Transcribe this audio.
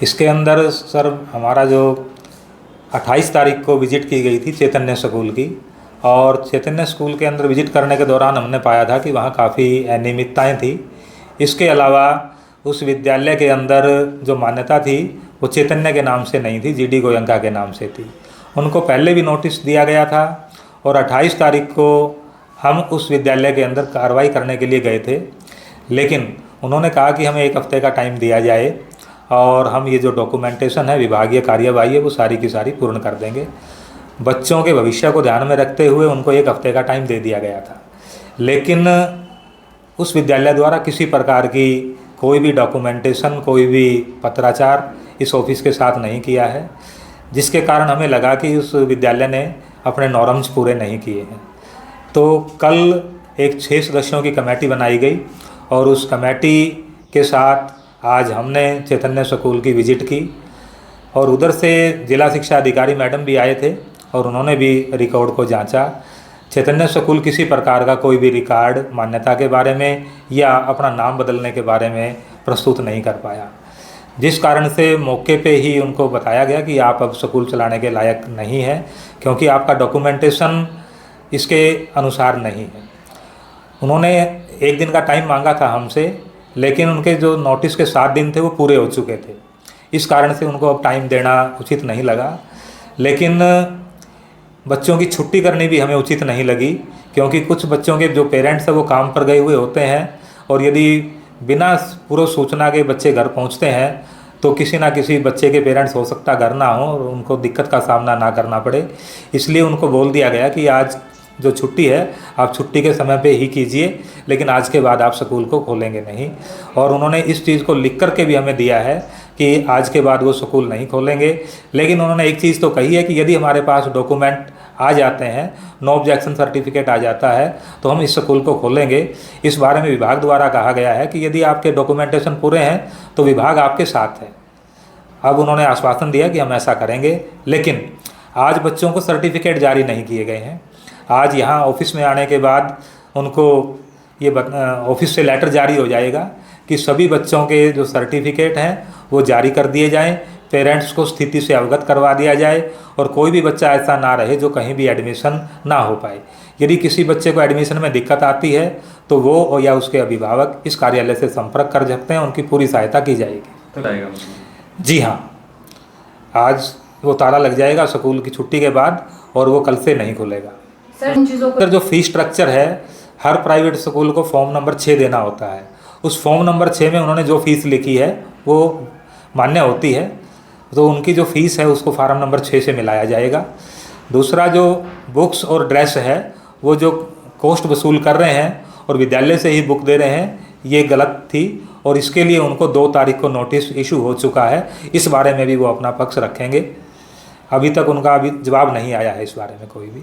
इसके अंदर सर हमारा जो 28 तारीख को विज़िट की गई थी चैतन्य स्कूल की, और चैतन्य स्कूल के अंदर विज़िट करने के दौरान हमने पाया था कि वहाँ काफ़ी अनियमितताएँ थी। इसके अलावा उस विद्यालय के अंदर जो मान्यता थी वो चैतन्य के नाम से नहीं थी, जीडी गोयंका के नाम से थी। उनको पहले भी नोटिस दिया गया था और 28 तारीख को हम उस विद्यालय के अंदर कार्रवाई करने के लिए गए थे, लेकिन उन्होंने कहा कि हमें 1 हफ्ते का टाइम दिया जाए और हम ये जो डॉक्यूमेंटेशन है, विभागीय कार्यवाही है, वो सारी की सारी पूर्ण कर देंगे। बच्चों के भविष्य को ध्यान में रखते हुए उनको 1 हफ्ते का टाइम दे दिया गया था, लेकिन उस विद्यालय द्वारा किसी प्रकार की कोई भी डॉक्यूमेंटेशन, कोई भी पत्राचार इस ऑफिस के साथ नहीं किया है, जिसके कारण हमें लगा कि उस विद्यालय ने अपने नॉर्म्स पूरे नहीं किए हैं। तो कल एक 6 सदस्यों की कमेटी बनाई गई और उस कमेटी के साथ आज हमने चैतन्य स्कूल की विज़िट की और उधर से जिला शिक्षा अधिकारी मैडम भी आए थे और उन्होंने भी रिकॉर्ड को जांचा। चैतन्य स्कूल किसी प्रकार का कोई भी रिकॉर्ड मान्यता के बारे में या अपना नाम बदलने के बारे में प्रस्तुत नहीं कर पाया, जिस कारण से मौके पे ही उनको बताया गया कि आप अब स्कूल चलाने के लायक नहीं हैं, क्योंकि आपका डॉक्यूमेंटेशन इसके अनुसार नहीं है। उन्होंने 1 दिन का टाइम मांगा था हमसे, लेकिन उनके जो नोटिस के 7 दिन थे वो पूरे हो चुके थे। इस कारण से उनको अब टाइम देना उचित नहीं लगा। लेकिन बच्चों की छुट्टी करनी भी हमें उचित नहीं लगी, क्योंकि कुछ बच्चों के जो पेरेंट्स हैं वो काम पर गए हुए होते हैं और यदि बिना पूर्व सूचना के बच्चे घर पहुंचते हैं तो किसी ना किसी बच्चे के पेरेंट्स हो सकता घर ना हो और उनको दिक्कत का सामना ना करना पड़े। इसलिए उनको बोल दिया गया कि आज जो छुट्टी है आप छुट्टी के समय पे ही कीजिए, लेकिन आज के बाद आप स्कूल को खोलेंगे नहीं। और उन्होंने इस चीज़ को लिख कर के भी हमें दिया है कि आज के बाद वो स्कूल नहीं खोलेंगे। लेकिन उन्होंने एक चीज़ तो कही है कि यदि हमारे पास डॉक्यूमेंट आ जाते हैं, नो ऑब्जेक्शन सर्टिफिकेट आ जाता है, तो हम इस स्कूल को खोलेंगे। इस बारे में विभाग द्वारा कहा गया है कि यदि आपके डॉक्यूमेंटेशन पूरे हैं तो विभाग आपके साथ है। अब उन्होंने आश्वासन दिया कि हम ऐसा करेंगे, लेकिन आज बच्चों को सर्टिफिकेट जारी नहीं किए गए हैं। आज यहाँ ऑफिस में आने के बाद उनको ये ऑफिस से लेटर जारी हो जाएगा कि सभी बच्चों के जो सर्टिफिकेट हैं वो जारी कर दिए जाएं, पेरेंट्स को स्थिति से अवगत करवा दिया जाए और कोई भी बच्चा ऐसा ना रहे जो कहीं भी एडमिशन ना हो पाए। यदि किसी बच्चे को एडमिशन में दिक्कत आती है तो वो या उसके अभिभावक इस कार्यालय से संपर्क कर सकते हैं, उनकी पूरी सहायता की जाएगी। जी हाँ, आज वो ताला लग जाएगा स्कूल की छुट्टी के बाद और वो कल से नहीं खुलेगा। सर, इन चीज़ों को जो फीस स्ट्रक्चर है, हर प्राइवेट स्कूल को फॉर्म नंबर 6 देना होता है। उस फॉर्म नंबर 6 में उन्होंने जो फीस लिखी है वो मान्य होती है, तो उनकी जो फीस है उसको फार्म नंबर 6 से मिलाया जाएगा। दूसरा, जो बुक्स और ड्रेस है वो जो कॉस्ट वसूल कर रहे हैं और विद्यालय से ही बुक दे रहे हैं, ये गलत थी और इसके लिए उनको 2 तारीख को नोटिस इशू हो चुका है। इस बारे में भी वो अपना पक्ष रखेंगे। अभी तक उनका अभी जवाब नहीं आया है इस बारे में कोई भी।